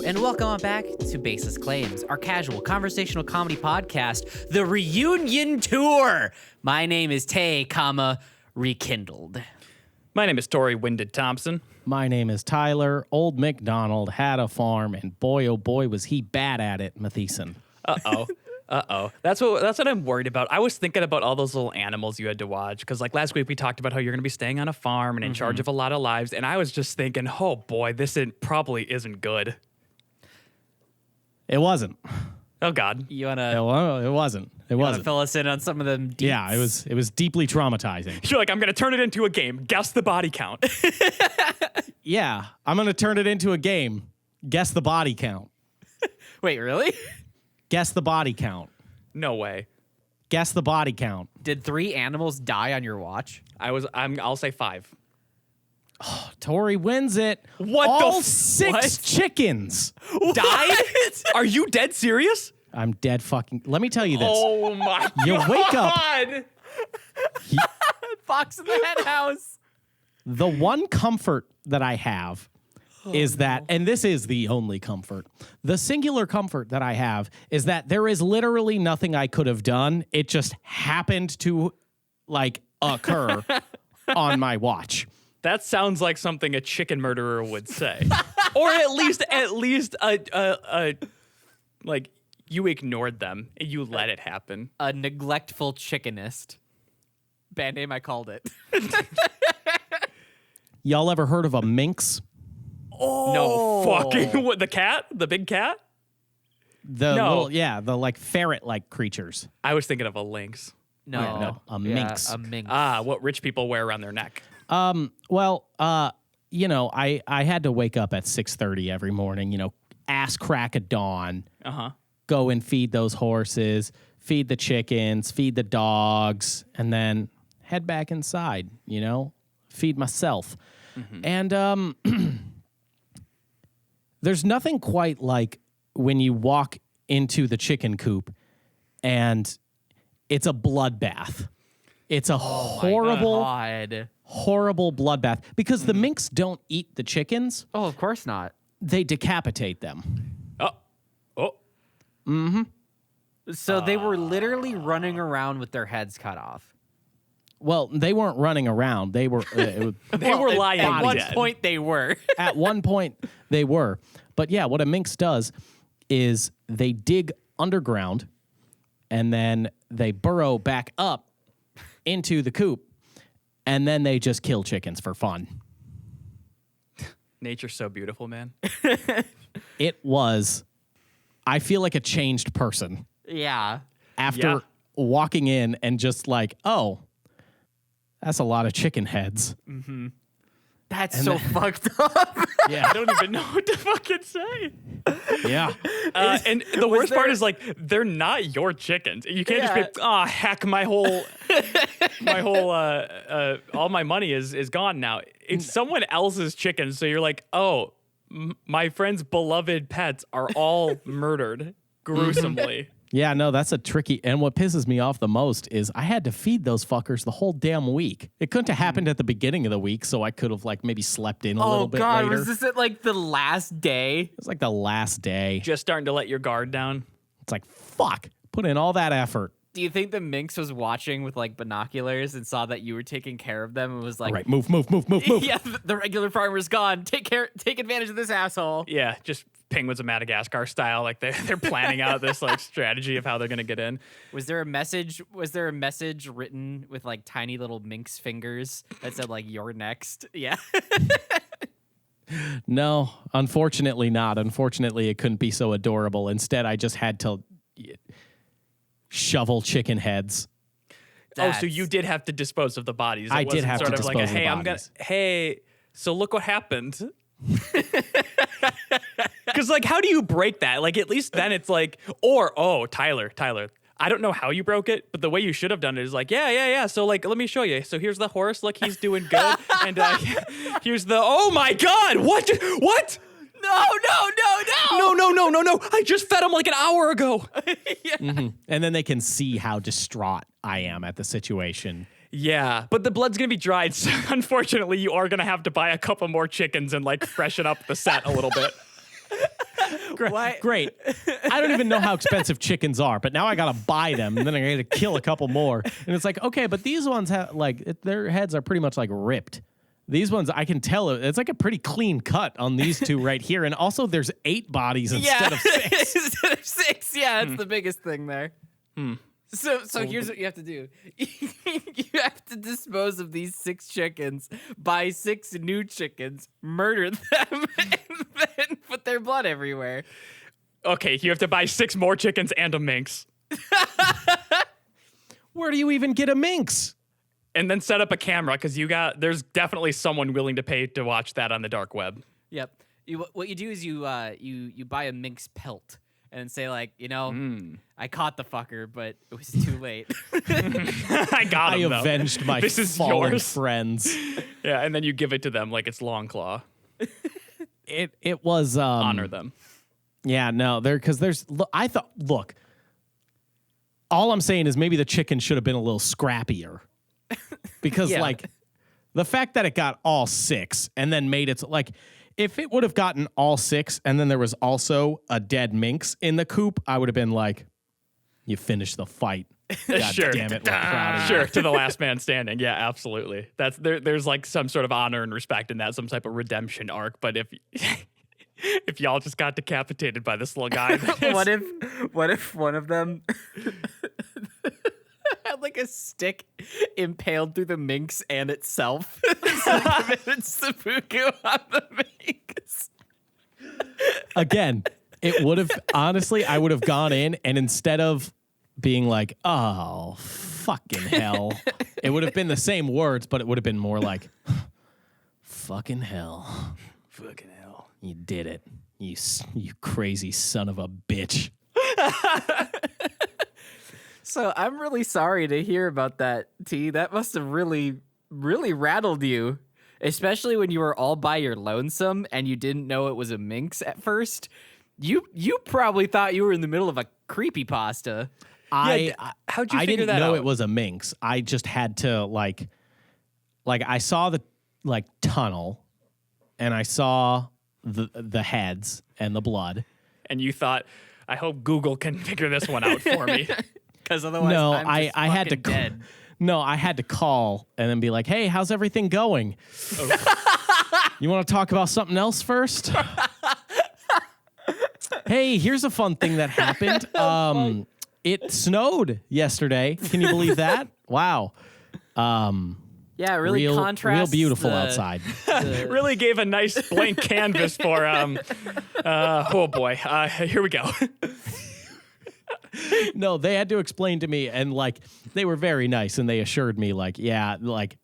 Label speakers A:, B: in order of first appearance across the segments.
A: and welcome on back to Baseless Claims, our casual conversational comedy podcast, the reunion tour. My name is Tay, Rekindled.
B: My name is Tori Winded Thompson.
C: My name is Tyler. Old MacDonald had a farm, and boy, oh boy, was he bad at it, Matheson.
B: Uh-oh. That's what I'm worried about. I was thinking about all those little animals you had to watch, because like last week we talked about how you're going to be staying on a farm and in charge of a lot of lives, and I was just thinking, oh boy, this probably isn't good.
C: It wasn't.
B: Oh God.
A: You want
C: It
A: to
C: wasn't. It wasn't.
A: fill us in on some of them deets?
C: Yeah, it was deeply traumatizing.
B: You're like, I'm going to turn it into a game. Guess the body count.
C: Yeah, I'm going to turn it into a game. Guess the body count.
A: Wait, really?
C: Guess the body count.
B: No way.
C: Guess the body count.
A: Did 3 animals die on your watch?
B: I'll say 5.
C: Tori wins it.
B: What
C: All
B: the
C: 6
A: what?
C: chickens.
B: Died? Are you dead serious?
C: I'm dead fucking. Let me tell you this.
B: Oh my
C: You
B: God.
C: wake up.
A: Fox in the hen house.
C: The one comfort that I have is that, and this is the only comfort, the singular comfort that I have is that there is literally nothing I could have done. It just happened to like occur on my watch.
B: That sounds like something a chicken murderer would say. Or at least a like you ignored them. You let it happen.
A: A neglectful chickenist. Band name, I called it.
C: Y'all ever heard of a minx?
B: No fucking what, the cat? The big cat?
C: The
B: No.
C: the like ferret-like creatures.
B: I was thinking of a lynx.
A: No,
C: a minx.
A: A minx.
B: Ah, what rich people wear around their neck.
C: Well, you know, I had to wake up at 6:30 every morning, you know, ass crack of dawn.
B: Uh-huh.
C: Go and feed those horses, feed the chickens, feed the dogs, and then head back inside, you know, feed myself. And there's nothing quite like when you walk into the chicken coop and it's a bloodbath. It's a horrible,
A: God.
C: horrible bloodbath because the minks don't eat the chickens.
A: Oh, of course not.
C: They decapitate them.
B: Oh.
A: So they were literally running around with their heads cut off.
C: Well, they weren't running around. They were
B: They were lying
A: At one
B: dead.
A: point, they were.
C: at one point they were. But yeah, what a minx does is they dig underground and then they burrow back up into the coop and then they just kill chickens for fun.
B: Nature's so beautiful, man.
C: It was, I feel like a changed person
A: Yeah.
C: after
B: Yeah.
C: walking in and just like, oh, that's a lot of chicken heads.
A: That's so fucked up.
B: I
C: Yeah.
B: don't even know what to fucking say.
C: Yeah.
B: And the worst part is like they're not your chickens. You can't just be, oh heck, my whole all my money is gone now. It's someone else's chickens, so you're like, oh, my friend's beloved pets are all murdered gruesomely.
C: Yeah, no, that's a tricky. And what pisses me off the most is I had to feed those fuckers the whole damn week. It couldn't have happened at the beginning of the week, so I could have like maybe slept in a little bit
A: God,
C: later.
A: was this at like the last day?
C: It was like the last day.
B: Just starting to let your guard down.
C: It's like, fuck, put in all that effort.
A: Do you think the minx was watching with like binoculars and saw that you were taking care of them and was like,
C: All right, move.
A: yeah, the regular farmer's gone. Take advantage of this asshole.
B: Yeah, just Penguins of Madagascar style. Like they're planning out this like strategy of how they're gonna get in.
A: Was there a message written with like tiny little minx fingers that said like "You're next"? Yeah.
C: No, unfortunately not. Unfortunately, it couldn't be so adorable. Instead, I just had to shovel chicken heads.
B: Oh, so you did have to dispose of the bodies. It
C: I did
B: wasn't
C: have to
B: sort of
C: dispose
B: like
C: of the bodies.
B: Hey, so look what happened. Because like, how do you break that? Like, at least then it's like, Tyler, I don't know how you broke it, but the way you should have done it is like, yeah. So like, let me show you. So here's the horse. Look, he's doing good. And here's the, oh my God, what?
A: No.
B: No. I just fed him like an hour ago.
C: And then they can see how distraught I am at the situation.
B: Yeah, but the blood's going to be dried. So unfortunately, you are going to have to buy a couple more chickens and like freshen up the set a little bit.
C: Great. I don't even know how expensive chickens are, but now I gotta buy them, and then I gotta kill a couple more. And it's like, okay, but these ones have their heads are pretty much like ripped. These ones, I can tell it's like a pretty clean cut on these two right here, and also there's 8 bodies instead of 6.
A: Instead of 6, yeah, that's the biggest thing there. So here's what you have to do. You have to dispose of these 6 chickens, buy 6 new chickens, murder them, and then put their blood everywhere.
B: Okay, you have to buy 6 more chickens and a minx.
C: Where do you even get a minx?
B: And then set up a camera, because there's definitely someone willing to pay to watch that on the dark web.
A: Yep. What you do is you buy a minx pelt and say, like, I caught the fucker, but it was too late.
B: I got him,
C: I avenged my
B: This is
C: fallen
B: yours.
C: friends.
B: Yeah, and then you give it to them like it's long claw.
C: It was
B: Honor them.
C: Yeah, no, look, all I'm saying is maybe the chicken should have been a little scrappier. Because
A: Yeah.
C: like the fact that it got all 6 and then made it like if it would have gotten all 6 and then there was also a dead minx in the coop, I would have been like, you finished the fight. God
B: Sure.
C: damn it, we're proud of you.
B: Sure, to the last man standing. Yeah, absolutely. There's like some sort of honor and respect in that, some type of redemption arc. But if y'all just got decapitated by this little guy,
A: What if one of them had like a stick impaled through the minx and itself? It's like committed seppuku on the minx.
C: Again, it would have honestly, I would have gone in and instead of being like, oh, fucking hell, it would have been the same words, but it would have been more like, fucking hell.
B: fucking hell.
C: You did it. You crazy son of a bitch.
A: So I'm really sorry to hear about that, T. That must have really, really rattled you, especially when you were all by your lonesome and you didn't know it was a minx at first. You probably thought you were in the middle of a creepypasta.
B: How'd you
C: I
B: figure
C: didn't
B: that
C: know
B: out?
C: it was a minx. I just had to like I saw the tunnel and I saw the heads and the blood.
B: And you thought, I hope Google can figure this one out for me.
A: Because otherwise,
C: No,
A: I'm just
C: I had to
A: fucking dead.
C: No, I had to call and then be like, "Hey, how's everything going? You want to talk about something else first?" Hey, here's a fun thing that happened. It snowed yesterday. Can you believe that? Wow.
A: Yeah, really contrasts.
C: real beautiful
A: the-
C: outside.
B: Really gave a nice blank canvas for, oh boy, here we go.
C: No, they had to explain to me, and like they were very nice, and they assured me, like, yeah, like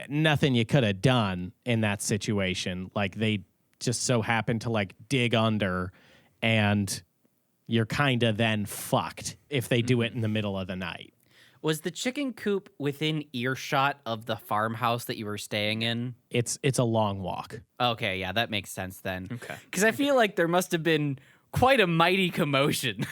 C: nothing you could have done in that situation. Like they just so happened to like dig under, and you're kind of then fucked if they do it in the middle of the night.
A: Was the chicken coop within earshot of the farmhouse that you were staying in?
C: It's a long walk.
A: Okay, yeah, that makes sense then.
B: Okay.
A: Because I feel like there must have been quite a mighty commotion.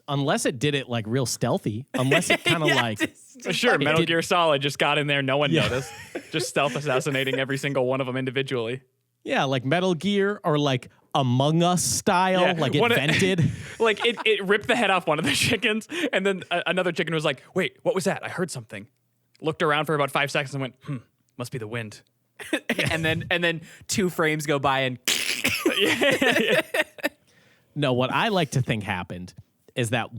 C: Unless it did it like real stealthy. Unless it kind of
B: Sure, Metal
C: did-
B: Gear Solid just got in there. No one noticed. Just stealth assassinating every single one of them individually.
C: yeah, like Metal Gear or like Among Us style,
B: Yeah,
C: like it
B: what a-
C: vented.
B: Like it ripped the head off one of the chickens, and then another chicken was like, "Wait, what was that? I heard something." Looked around for about 5 seconds and went, must be the wind."
A: and then 2 frames go by and
C: No, what I like to think happened is that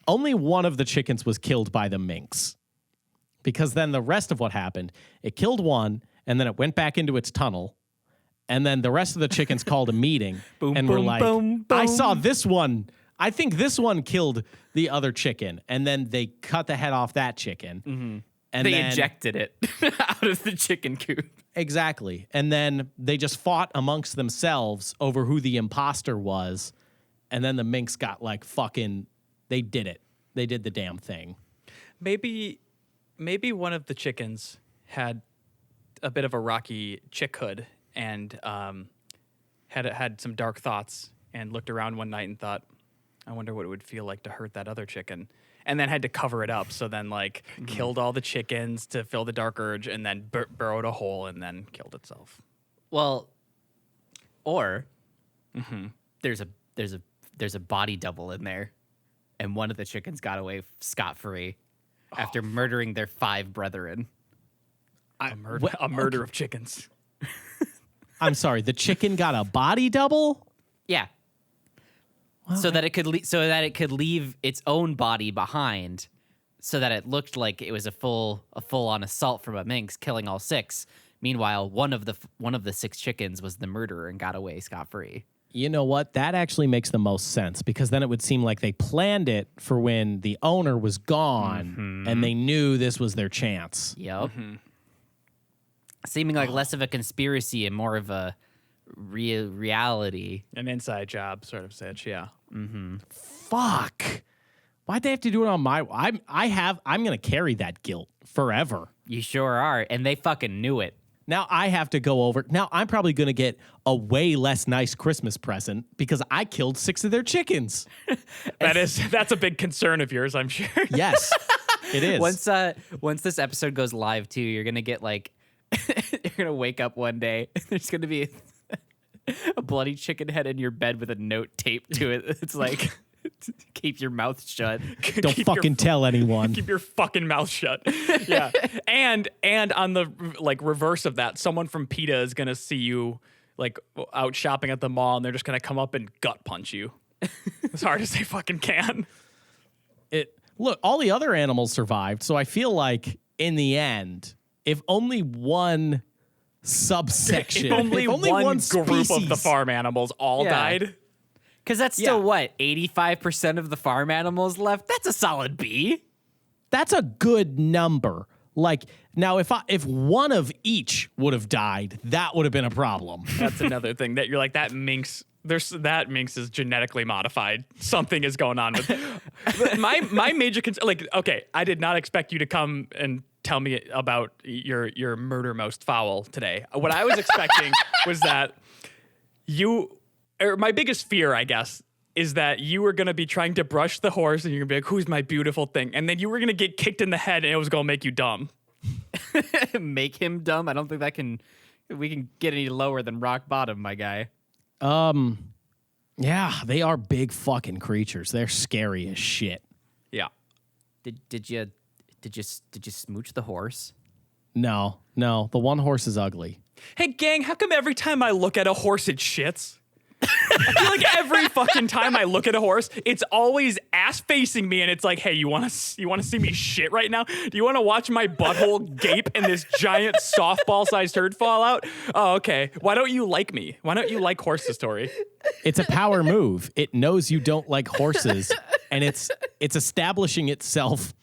C: only one of the chickens was killed by the minx. Because then the rest of what happened, it killed one, and then it went back into its tunnel, and then the rest of the chickens called a meeting
A: Boom,
C: and were
A: boom,
C: like,
A: boom,
C: I
A: boom.
C: saw this one. I think this one killed the other chicken. And then they cut the head off that chicken.
A: Mm-hmm.
C: And
A: they
C: then,
A: ejected it out of the chicken coop.
C: Exactly. And then they just fought amongst themselves over who the imposter was. And then the minx got like fucking, they did it. They did the damn thing.
B: Maybe one of the chickens had a bit of a rocky chickhood and had some dark thoughts and looked around one night and thought, I wonder what it would feel like to hurt that other chicken. And then had to cover it up. So then like killed all the chickens to fill the dark urge and then burrowed a hole and then killed itself.
A: Well, Or there's a body double in there, and one of the chickens got away scot-free after murdering their 5 brethren.
B: A murder of chickens.
C: I'm sorry, the chicken got a body double?
A: Yeah. So that it could leave its own body behind, so that it looked like it was a full on assault from a minx, killing all 6. Meanwhile, one of the 6 chickens was the murderer and got away scot-free.
C: You know what? That actually makes the most sense, because then it would seem like they planned it for when the owner was gone and they knew this was their chance.
A: Yep. Seeming like less of a conspiracy and more of a reality.
B: An inside job sort of sitch, yeah.
C: Fuck. Why'd they have to do it on my... I'm going to carry that guilt forever.
A: You sure are, and they fucking knew it.
C: Now I have to go over... Now I'm probably going to get a way less nice Christmas present because I killed 6 of their chickens.
B: That's a big concern of yours, I'm sure.
C: Yes, it is.
A: Once this episode goes live too, you're gonna get like you're gonna wake up one day and there's gonna be a bloody chicken head in your bed with a note taped to it. It's like, keep your mouth shut.
C: Don't fucking tell anyone.
B: Keep your fucking mouth shut. Yeah. And on the like reverse of that, someone from PETA is gonna see you like out shopping at the mall and they're just gonna come up and gut punch you. As hard as they fucking can.
C: Look, all the other animals survived, so I feel like in the end, if only one subsection,
B: if only one group
C: species,
B: of the farm animals all died.
A: Because that's still what, 85% of the farm animals left? That's a solid B.
C: That's a good number. Like, now if one of each would have died, that would have been a problem.
B: That's another thing that you're like, that minx is genetically modified. Something is going on with my major concern. Like, okay, I did not expect you to come and tell me about your murder most fowl today. What I was expecting was that my biggest fear, I guess, is that you were going to be trying to brush the horse and you're going to be like, who's my beautiful thing? And then you were going to get kicked in the head and it was going to make you dumb.
A: Make him dumb? I don't think we can get any lower than rock bottom, my guy.
C: Yeah, they are big fucking creatures. They're scary as shit.
B: Yeah.
A: Did you smooch the horse?
C: No. The one horse is ugly.
B: Hey, gang, how come every time I look at a horse, it shits? I feel like every fucking time I look at a horse, it's always ass facing me, and it's like, hey, you want to see me shit right now? Do you want to watch my butthole gape and this giant softball-sized turd fall out? Oh, okay. Why don't you like me? Why don't you like horses, Tori?
C: It's a power move. It knows you don't like horses, and it's establishing itself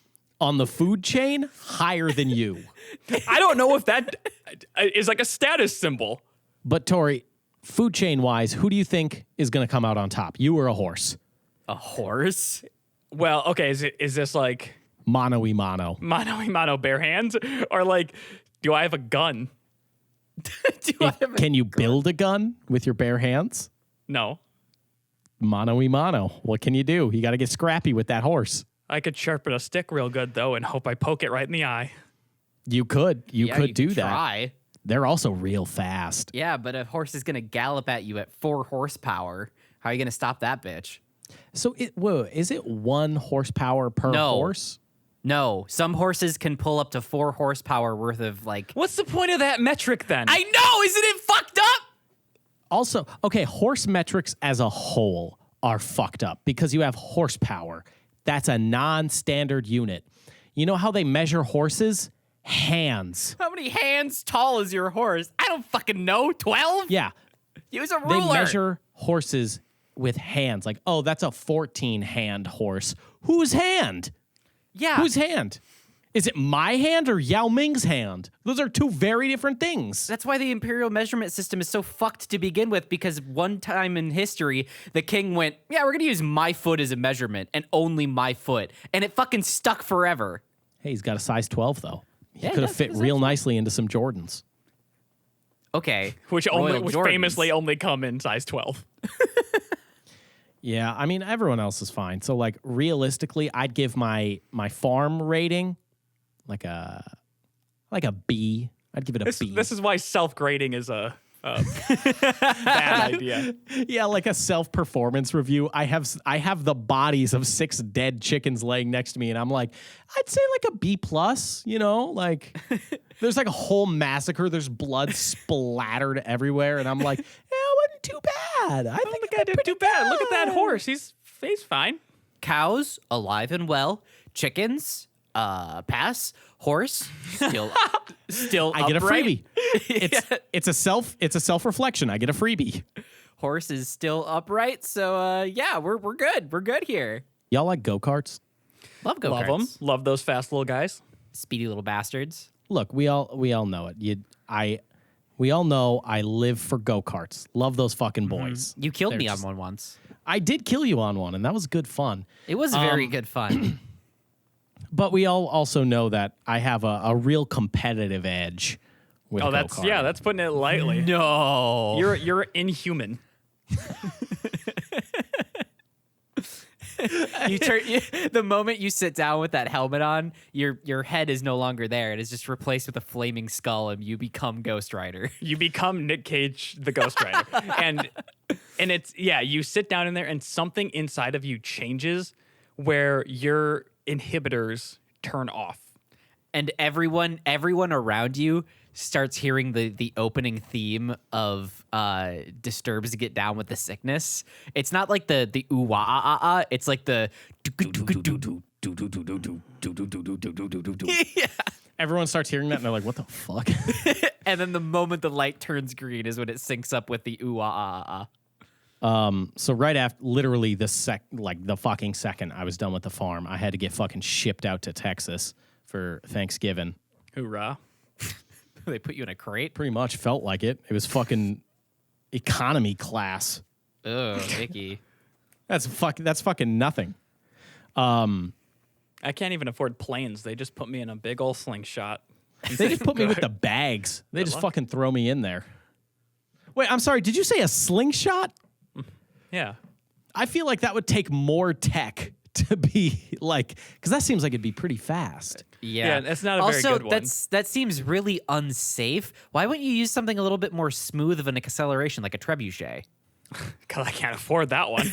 C: on the food chain higher than you.
B: I don't know if that is like a status symbol.
C: But Tori, food chain wise, who do you think is going to come out on top? You or a horse?
A: A horse?
B: Well, okay, is this like
C: Mano-y-mano?
B: Mano-y-mano bare hands? Or like, do I have a gun?
C: Can you build a gun with your bare hands?
B: No.
C: Mano-y-mano. What can you do? You got to get scrappy with that horse.
B: I could sharpen a stick real good, though, and hope I poke it right in the eye.
C: You could. You could do that.
A: Try.
C: They're also real fast.
A: Yeah, but a horse is going to gallop at you at 4 horsepower. How are you going to stop that bitch?
C: So, is it 1 horsepower per horse?
A: No. Some horses can pull up to 4 horsepower worth of, like...
B: What's the point of that metric, then?
A: I know! Isn't it fucked up?
C: Also, okay, horse metrics as a whole are fucked up because you have horsepower. That's a non-standard unit. You know how they measure horses? Hands.
A: How many hands tall is your horse? I don't fucking know. 12?
C: Yeah.
A: Use a ruler.
C: They measure horses with hands. Like, oh, that's a 14-hand horse. Whose hand?
A: Yeah.
C: Whose hand? Is it my hand or Yao Ming's hand? Those are 2 very different things.
A: That's why the imperial measurement system is so fucked to begin with, because one time in history, the king went, yeah, we're going to use my foot as a measurement and only my foot. And it fucking stuck forever.
C: Hey, he's got a size 12, though. He
A: Yeah,
C: could have fit real nicely into some Jordans.
A: Okay.
B: Which famously only come in size 12.
C: Yeah, I mean, everyone else is fine. So, like, realistically, I'd give my farm rating like a B. I'd give it a B.
B: This is why self-grading is a Bad idea.
C: Yeah, like a self-performance review. I have the bodies of 6 dead chickens laying next to me, and I'm like, I'd say like a B+, you know? Like, there's like a whole massacre. There's blood splattered everywhere, and I'm like, yeah, it wasn't too bad. I think
B: I did too bad. Look at that horse. He's fine.
A: Cows, alive and well. Chickens, pass. Horse, still
C: I get a
A: upright.
C: freebie. It's a self-reflection. I get a freebie.
A: Horse is still upright, so yeah, we're good. We're good here.
C: Y'all like go-karts?
A: Love go-karts.
B: Love them. Love those fast little guys.
A: Speedy little bastards.
C: Look, we all know it. We all know I live for go-karts. Love those fucking boys.
A: You killed
C: They're
A: me
C: just-
A: on one once.
C: I did kill you on one, and that was good fun.
A: It was very good fun.
C: But we all also know that I have a real competitive edge with go-karting.
B: That's putting it lightly.
A: No.
B: You're inhuman.
A: The moment you sit down with that helmet on, your head is no longer there. It is just replaced with a flaming skull, and you become Ghost Rider.
B: You become Nick Cage, the Ghost Rider. and it's, you sit down in there and something inside of you changes where your inhibitors turn off.
A: And everyone around you starts hearing the opening theme of Disturbs to Get Down with the Sickness. It's not like the ooh wah ah ah. It's like the yeah.
C: Everyone starts hearing that, and they're like, what the fuck?
A: And then the moment the light turns green is when it syncs up with the ooh wah ah ah.
C: So right after, literally the fucking second I was done with the farm, I had to get fucking shipped out to Texas for Thanksgiving.
B: Hoorah.
A: They put you in a crate.
C: Pretty much felt like it. It was fucking economy class.
A: Ugh, icky.
C: That's fucking nothing.
B: I can't even afford planes. They just put me in a big old slingshot.
C: They just put me with the bags. They just fucking throw me in there. Wait, I'm sorry. Did you say a slingshot?
B: Yeah.
C: I feel like that would take more tech to be like, because that seems like it'd be pretty fast.
A: Yeah,
B: that's not a
A: also,
B: very good one.
A: that seems really unsafe. Why wouldn't you use something a little bit more smooth of an acceleration, like a trebuchet?
B: Because I can't afford that one.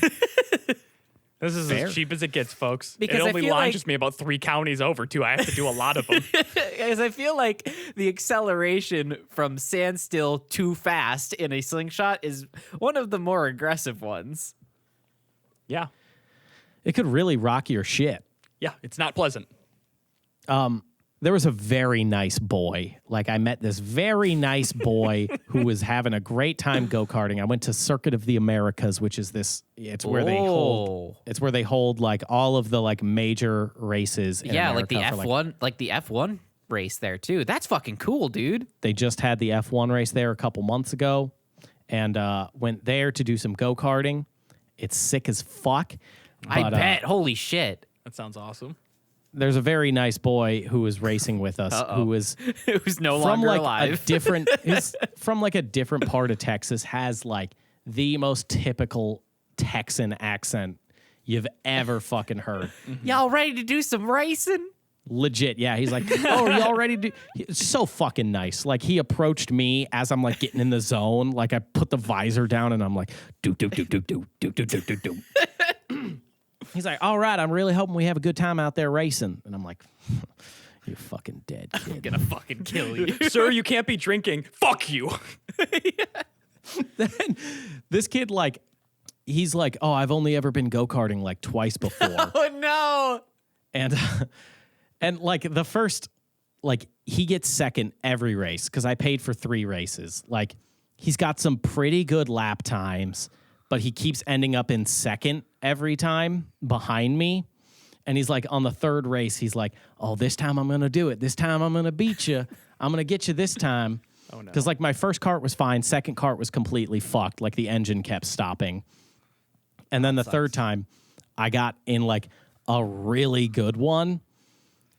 B: This is
C: Fair.
B: as cheap as it gets, folks.
A: Because
B: it
A: I
B: only
A: feel
B: launches
A: like-
B: me about 3 counties over, too. I have to do a lot of them.
A: Because I feel like the acceleration from standstill to fast in a slingshot is one of the more aggressive ones.
B: Yeah.
C: It could really rock your shit.
B: Yeah, it's not pleasant.
C: There was a very nice boy. Like, I met this very nice boy who was having a great time go-karting. I went to Circuit of the Americas, which is it's where they hold like all of the like major races in
A: Yeah,
C: America
A: like the
C: for,
A: F1, like the F1 race there too. That's fucking cool, dude.
C: They just had the F1 race there a couple months ago, and went there to do some go-karting. It's sick as fuck.
A: I
C: but,
A: bet. Holy shit.
B: That sounds awesome.
C: There's a very nice boy who was racing with us, who was
A: Who's no
C: from
A: longer
C: like
A: alive.
C: a different from like a different part of Texas, has like the most typical Texan accent you've ever fucking heard.
A: Y'all ready to do some racing?
C: Legit, yeah. He's like, "Oh, are y'all ready to?" It's so fucking nice. Like, he approached me as I'm like getting in the zone. Like, I put the visor down and I'm like, do do do do do do do do do do. He's like, "All right, I'm really hoping we have a good time out there racing." And I'm like, "You're fucking dead, kid."
A: Gonna fucking kill you.
B: Sir, you can't be drinking. Fuck you.
C: Then this kid, like, he's like, "Oh, I've only ever been go-karting like twice before."
A: Oh no.
C: And like the first, like, he gets second every race because I paid for 3 races. Like, he's got some pretty good lap times, but he keeps ending up in second every time behind me. And he's like, on the 3rd race, he's like, "Oh, this time I'm going to do it. This time I'm going to beat you. I'm going to get you this time."
B: Oh, no.
C: Because like my first cart was fine. Second cart was completely fucked. Like, the engine kept stopping. And then the 3rd time I got in like a really good one.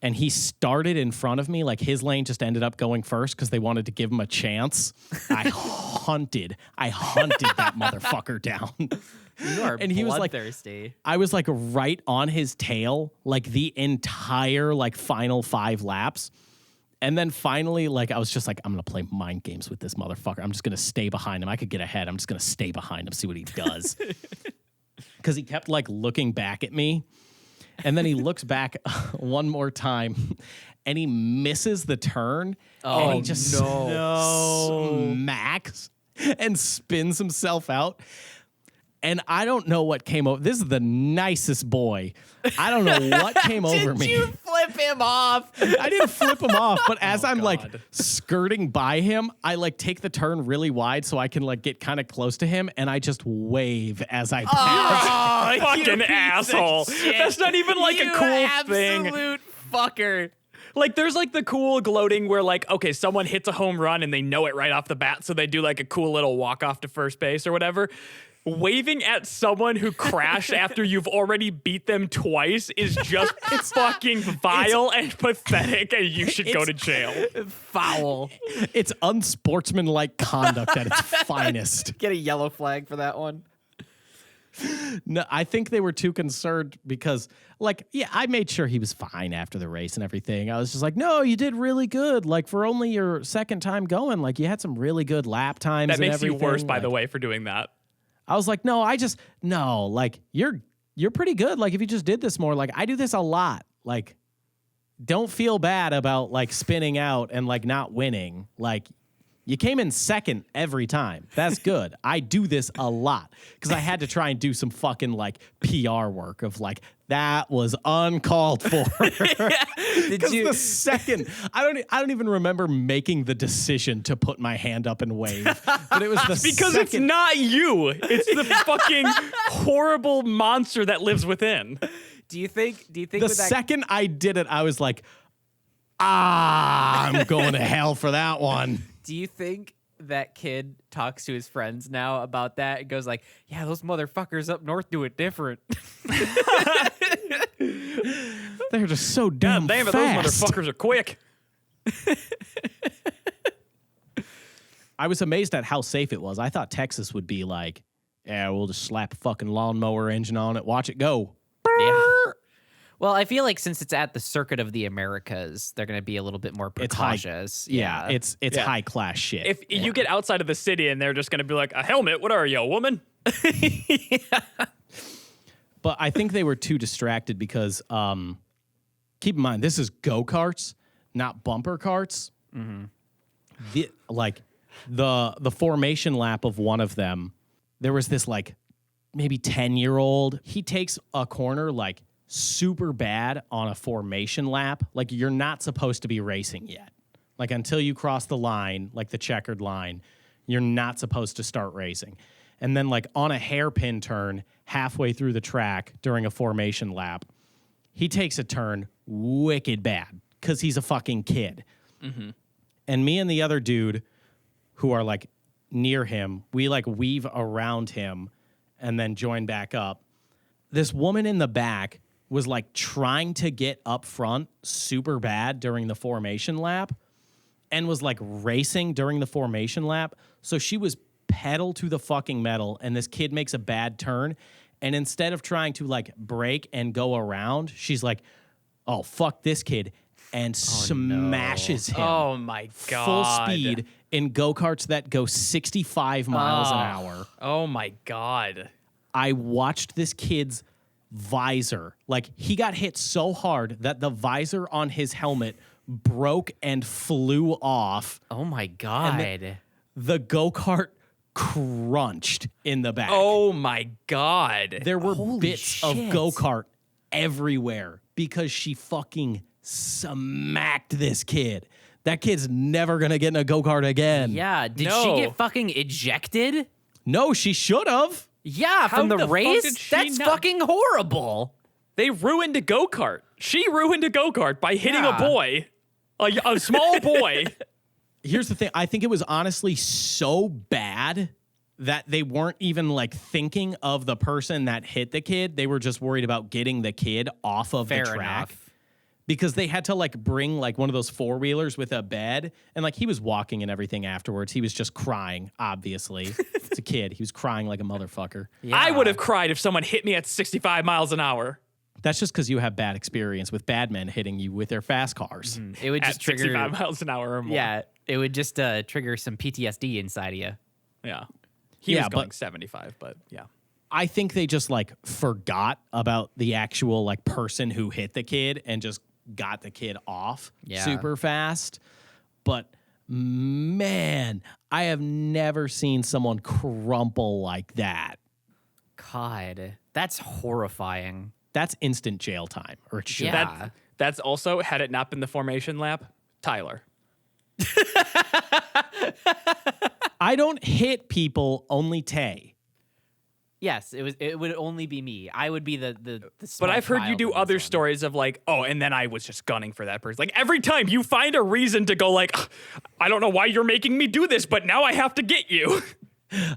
C: And he started in front of me. Like, his lane just ended up going first because they wanted to give him a chance. I hunted that motherfucker down.
A: You are
C: And he was like,
A: bloodthirsty.
C: I was like right on his tail, like the entire like final 5 laps. And then finally, like, I was just like, I'm going to play mind games with this motherfucker. I'm just going to stay behind him. I could get ahead. I'm just going to stay behind him, see what he does. Because he kept, like, looking back at me. And then he looks back one more time, and he misses the turn. And he just smacks and spins himself out. And I don't know what came over. This is the nicest boy. I don't know what came over me.
A: Did you flip him off?
C: I didn't flip him off, but as I'm like skirting by him, I like take the turn really wide so I can like get kind of close to him, and I just wave as I pass.
B: Oh, fucking asshole. That's not even like a cool thing.
A: Absolute fucker.
B: Like, there's like the cool gloating where like, okay, someone hits a home run and they know it right off the bat, so they do like a cool little walk off to first base or whatever. Waving at someone who crashed after you've already beat them twice is just fucking vile and pathetic, and you should go to jail.
A: Foul.
C: It's unsportsmanlike conduct at its finest.
A: Get a yellow flag for that one.
C: No, I think they were too concerned because, like, yeah, I made sure he was fine after the race and everything. I was just like, no, you did really good. Like, for only your second time going, like, you had some really good lap times.
B: That makes you
C: everything.
B: worse, by the way, for doing that.
C: I was like, no, like, you're pretty good. Like, if you just did this more, like, I do this a lot. Like, don't feel bad about, like, spinning out and, like, not winning. Like, you came in second every time. That's good. I do this a lot because I had to try and do some fucking, like, PR work of, like, that was uncalled for. Because the second, I don't even remember making the decision to put my hand up and wave. But it was the
B: because
C: second.
B: it's not you. It's the fucking horrible monster that lives within.
A: Do you think
C: The second I did it, I was like, I'm going to hell for that one.
A: Do you think that kid talks to his friends now about that and goes like, yeah, those motherfuckers up north do it different?
C: They're just so damn
B: Damn it,
C: fast.
B: those motherfuckers are quick.
C: I was amazed at how safe it was. I thought Texas would be like, yeah, we'll just slap a fucking lawnmower engine on it, watch it go.
A: Yeah. Well, I feel like since it's at the Circuit of the Americas, they're going to be a little bit more precautious.
C: Yeah, it's high class shit.
B: If you get outside of the city and they're just going to be like, a helmet? What are you, a woman?
C: But I think they were too distracted because, keep in mind, this is go-karts, not bumper carts. Mm-hmm. The formation lap of one of them, there was this like maybe 10-year-old. He takes a corner like super bad on a formation lap. Like, you're not supposed to be racing yet. Like, until you cross the line, like the checkered line, you're not supposed to start racing. And then, like, on a hairpin turn halfway through the track during a formation lap, he takes a turn wicked bad because he's a fucking kid. Mm-hmm. And me and the other dude who are, like, near him, we, like, weave around him and then join back up. This woman in the back was, like, trying to get up front super bad during the formation lap and was, like, racing during the formation lap. So she was pedal to the fucking metal, and this kid makes a bad turn, and instead of trying to, like, brake and go around, she's like, oh, fuck this kid, and smashes him.
B: Oh, my God.
C: Full speed in go-karts that go 65 miles an hour.
B: Oh, my God.
C: I watched this kid's visor. Like, he got hit so hard that the visor on his helmet broke and flew off.
A: Oh, my God.
C: The go-kart crunched in the back.
B: Oh, my God.
C: There were
A: Holy
C: bits
A: shit.
C: of go-kart everywhere because she fucking smacked this kid. That kid's never going to get in a go-kart again.
A: Yeah. Did
B: No.
A: she get fucking ejected?
C: No, she should have.
A: Yeah,
B: How
A: from the
B: the fuck
A: race?
B: did she
A: That's
B: not-
A: fucking horrible.
B: They ruined a go-kart. She ruined a go-kart by hitting
A: Yeah.
B: a boy. A small boy.
C: Here's the thing. I think it was honestly so bad that they weren't even like thinking of the person that hit the kid. They were just worried about getting the kid off of the
A: Fair
C: track.
A: enough.
C: Because they had to like bring like one of those four-wheelers with a bed, and like he was walking and everything afterwards. He was just crying, obviously. It's a kid. He was crying like a motherfucker.
A: Yeah.
B: I would have cried if someone hit me at 65 miles an hour.
C: That's just because you have bad experience with bad men hitting you with their fast cars.
A: It would
B: At
A: just trigger
B: 65 miles an hour or more.
A: Yeah, it would just trigger some PTSD inside of you.
B: Yeah. He
C: Yeah,
B: was going
C: but-
B: 75, but yeah.
C: I think they just like forgot about the actual like person who hit the kid and just got the kid off super fast. But man, I have never seen someone crumple like that.
A: God, that's horrifying.
C: That's instant jail time, or it should.
A: Yeah.
B: That's also, had it not been the formation lap, Tyler.
C: I don't hit people, only Tay.
A: Yes, it would only be me. I would be the
B: But
A: small
B: I've heard you
A: child
B: do
A: in this
B: other
A: one.
B: stories of like, oh, and then I was just gunning for that person. Like every time you find a reason to go like, "Ugh, I don't know why you're making me do this, but now I have to get you.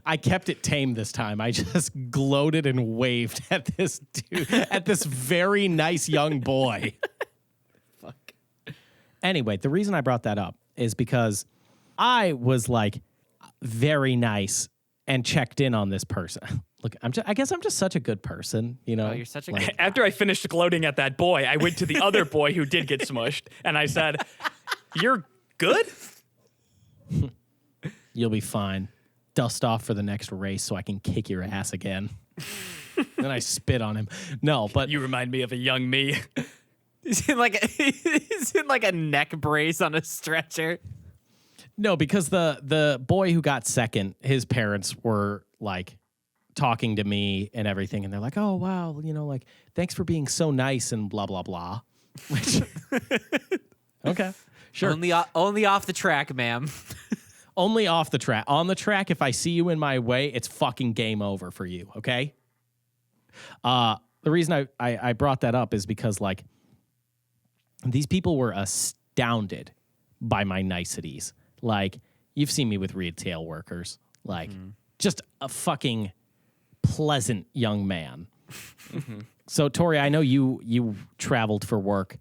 C: I kept it tame this time. I just gloated and waved at this dude, at this very nice young boy.
A: Fuck.
C: Anyway, the reason I brought that up is because I was like very nice and checked in on this person. Look, I guess I'm just such a good person, you know.
A: Oh, you're such a
C: Like,
A: good
B: After I finished gloating at that boy, I went to the other boy who did get smushed, and I said, "You're good."
C: You'll be fine. Dust off for the next race so I can kick your ass again. Then I spit on him. No, but
B: You remind me of a young me.
A: He's in like a neck brace on a stretcher.
C: no, because the boy who got second, his parents were like talking to me and everything, and they're like, "Oh wow, you know, like thanks for being so nice and blah blah blah." Which okay, sure.
A: Only off the track, ma'am.
C: Only off the track. On the track, if I see you in my way, it's fucking game over for you, okay? The reason I brought that up is because, like, these people were astounded by my niceties. Like, you've seen me with retail workers. Like, just a fucking pleasant young man. So, Tori, I know you traveled for work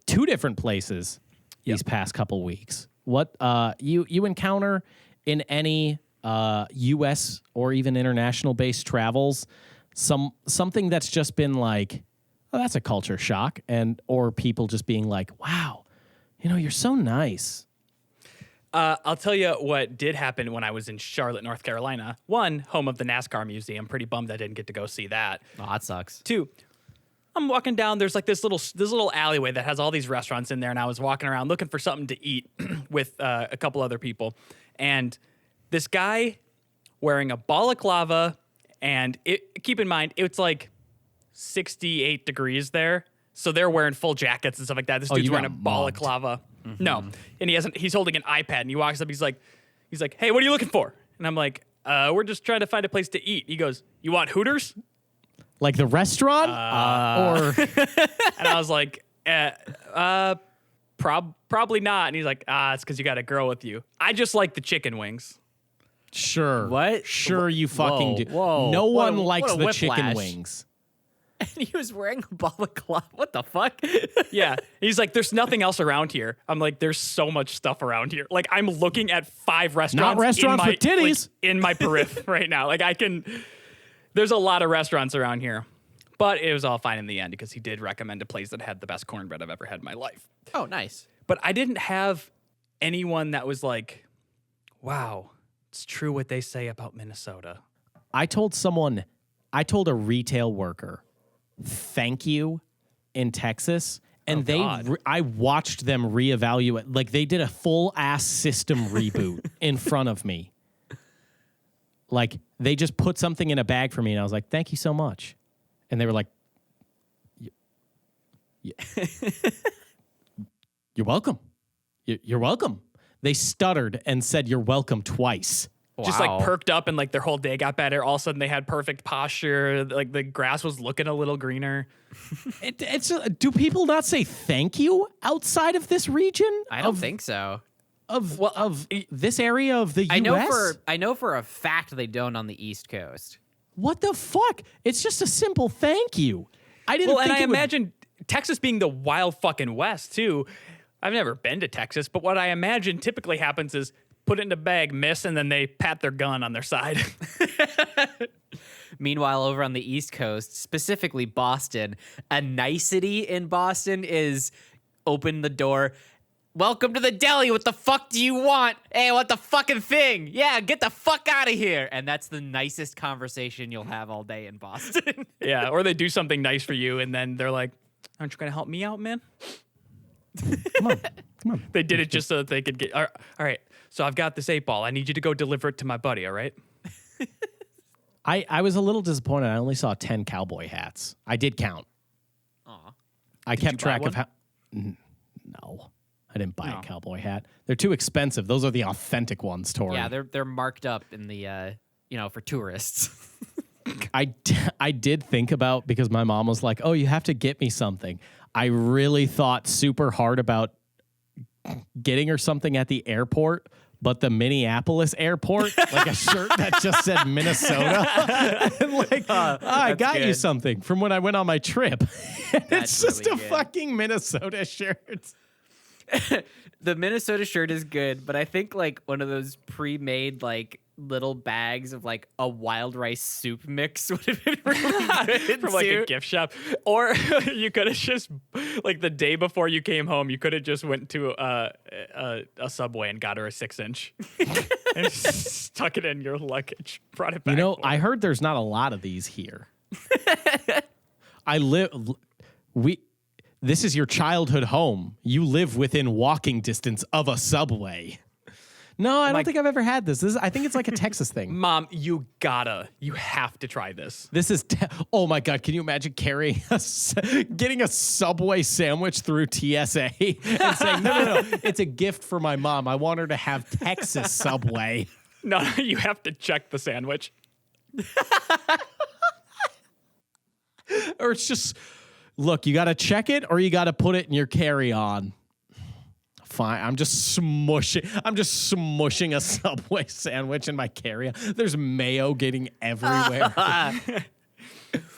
C: 2 different places these past couple weeks. What you encounter in any U.S. or even international based travels, something that's just been like, oh, that's a culture shock, and or people just being like, wow, you know, you're so nice.
B: I'll tell you what did happen when I was in Charlotte, North Carolina. 1, home of the NASCAR Museum. Pretty bummed I didn't get to go see that.
A: Oh, that sucks.
B: 2, I'm walking down. There's like this little alleyway that has all these restaurants in there, and I was walking around looking for something to eat with a couple other people, and this guy wearing a balaclava, and keep in mind it's like 68 degrees there, so they're wearing full jackets and stuff like that. This dude's
C: you
B: wearing a
C: got mugged.
B: balaclava. No, and he's holding an iPad, and he walks up. He's like, "Hey, what are you looking for?" And I'm like, "We're just trying to find a place to eat." He goes, "You want Hooters?"
C: Like the restaurant, or
B: And I was like, probably not. And he's like, it's because you got a girl with you. I just like the chicken wings.
C: sure,
A: What?
C: Sure, you fucking
A: Whoa,
C: do.
A: whoa.
C: No
A: What
C: one
A: a-
C: likes
A: what a
C: the chicken
A: whiplash.
C: wings.
A: And he was wearing a balaclava. What the fuck?
B: Yeah. He's like, there's nothing else around here. I'm like, there's so much stuff around here. Like, I'm looking at 5 restaurants.
C: restaurants
B: in my,
C: with titties.
B: like, in my periph right now. Like, there's a lot of restaurants around here. But it was all fine in the end because he did recommend a place that had the best cornbread I've ever had in my life.
A: Oh, nice.
B: But I didn't have anyone that was like, wow, it's true what they say about Minnesota.
C: I told a retail worker, thank you in Texas. And
B: God.
C: I watched them reevaluate. Like they did a full ass system reboot in front of me. Like they just put something in a bag for me. And I was like, thank you so much. And they were like, you're welcome. You're welcome. They stuttered and said, you're welcome twice.
B: Just
A: Wow.
B: like perked up and like their whole day got better. All of a sudden they had perfect posture. Like the grass was looking a little greener.
C: Do people not say thank you outside of this region?
A: I don't think so.
C: Of this area of the
A: I
C: U.S.?
A: know for a fact they don't on the East Coast.
C: What the fuck? It's just a simple thank you. I didn't
B: Well,
C: think
B: and I
C: it would-
B: imagine Texas being the wild fucking West too. I've never been to Texas, but what I imagine typically happens is put it in a bag, miss, and then they pat their gun on their side.
A: Meanwhile, over on the East Coast, specifically Boston, a nicety in Boston is open the door. Welcome to the deli. What the fuck do you want? Hey, what the fucking thing? Yeah, get the fuck out of here. And that's the nicest conversation you'll have all day in Boston.
B: Yeah, or they do something nice for you, and then they're like, aren't you going to help me out, man?
C: Come on.
B: They did it just so that they could get, all right, so I've got this 8-ball. I need you to go deliver it to my buddy, all right?
C: I was a little disappointed. I only saw 10 cowboy hats. I did count.
A: Aw.
C: I kept
B: you buy
C: track of how. No, I didn't buy a cowboy hat. They're too expensive. Those are the authentic ones, Tori.
A: Yeah, they're marked up in the, for tourists.
C: I did think about, because my mom was like, oh, you have to get me something. I really thought super hard about getting her something at the airport, but the Minneapolis airport, like a shirt that just said Minnesota. And like, I got you something from when I went on my trip. It's just
A: really
C: a
A: good.
C: fucking Minnesota shirt.
A: The Minnesota shirt is good, but I think like one of those pre-made like little bags of like a wild rice soup mix would have been really good
B: From like
A: too.
B: a gift shop. Or you could have just, like the day before you came home, you could have just went to a Subway and got her a 6-inch. And stuck it in your luggage, brought it back.
C: I heard there's not a lot of these here. This is your childhood home. You live within walking distance of a Subway. No, I don't think I've ever had this. I think it's like a Texas thing.
B: Mom, you have to try this.
C: This is, oh my God, can you imagine getting a Subway sandwich through TSA and saying, no, it's a gift for my mom. I want her to have Texas Subway.
B: No, you have to check the sandwich.
C: Or it's just, look, you got to check it or you got to put it in your carry-on. Fine, I'm just smushing a Subway sandwich in my carry-on. There's mayo getting everywhere.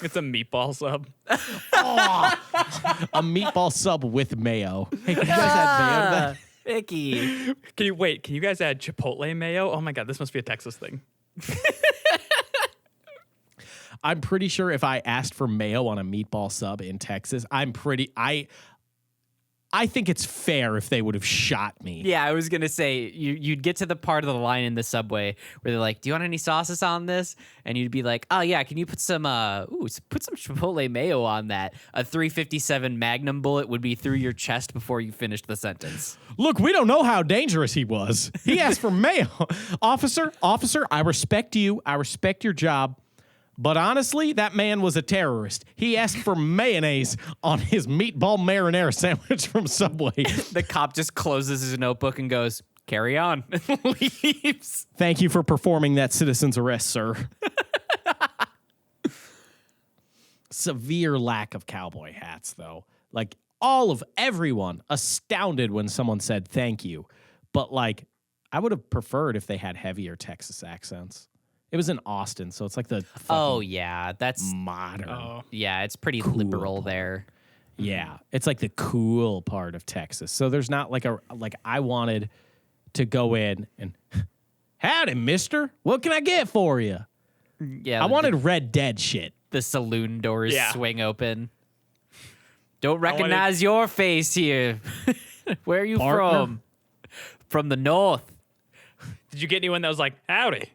B: It's a meatball sub.
C: A meatball sub with mayo. Hey, can you guys add mayo to that?
A: Vicky.
B: Can you guys add Chipotle mayo? Oh my God, this must be a Texas thing.
C: I'm pretty sure if I asked for mayo on a meatball sub in Texas, I think it's fair if they would have shot me.
A: Yeah, I was gonna say you'd get to the part of the line in the Subway where they're like, "Do you want any sauces on this?" And you'd be like, "Oh yeah, can you put some put some Chipotle mayo on that?" A 357 Magnum bullet would be through your chest before you finished the sentence.
C: Look, we don't know how dangerous he was. He asked for mayo. Officer, I respect you. I respect your job. But honestly, that man was a terrorist. He asked for mayonnaise on his meatball marinara sandwich from Subway.
A: The cop just closes his notebook and goes, "Carry on," and leaves.
C: Thank you for performing that citizen's arrest, sir. Severe lack of cowboy hats, though. Like, everyone astounded when someone said thank you. But, like, I would have preferred if they had heavier Texas accents. It was in Austin, so it's like the
A: Oh yeah, that's
C: modern.
A: yeah, it's pretty
C: Cool
A: liberal
C: part.
A: there.
C: Yeah, it's like the cool part of Texas. So there's not like I wanted to go in and, howdy, mister. What can I get for you?
A: Yeah,
C: I wanted Red Dead shit.
A: the saloon doors
B: Yeah.
A: swing open. Don't recognize your face here. Where are you
C: Partner?
A: from? From the north.
B: Did you get anyone that was like, howdy?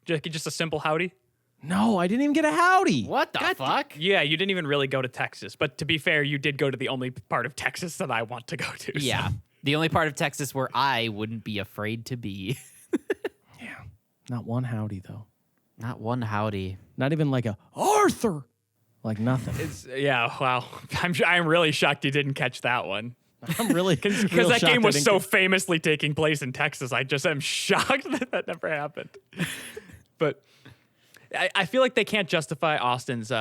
B: Just a simple howdy?
C: No, I didn't even get a howdy.
A: What the fuck?
B: Yeah, you didn't even really go to Texas. But to be fair, you did go to the only part of Texas that I want to go to. so-
A: Yeah. The only part of Texas where I wouldn't be afraid to be.
C: Yeah, not one howdy though.
A: Not one howdy.
C: Not even like a Arthur. Like nothing.
B: Yeah, wow. I'm really shocked you didn't catch that one.
C: I'm really
B: Because that game was so famously taking place in Texas. I just am shocked that never happened. But I feel like they can't justify Austin's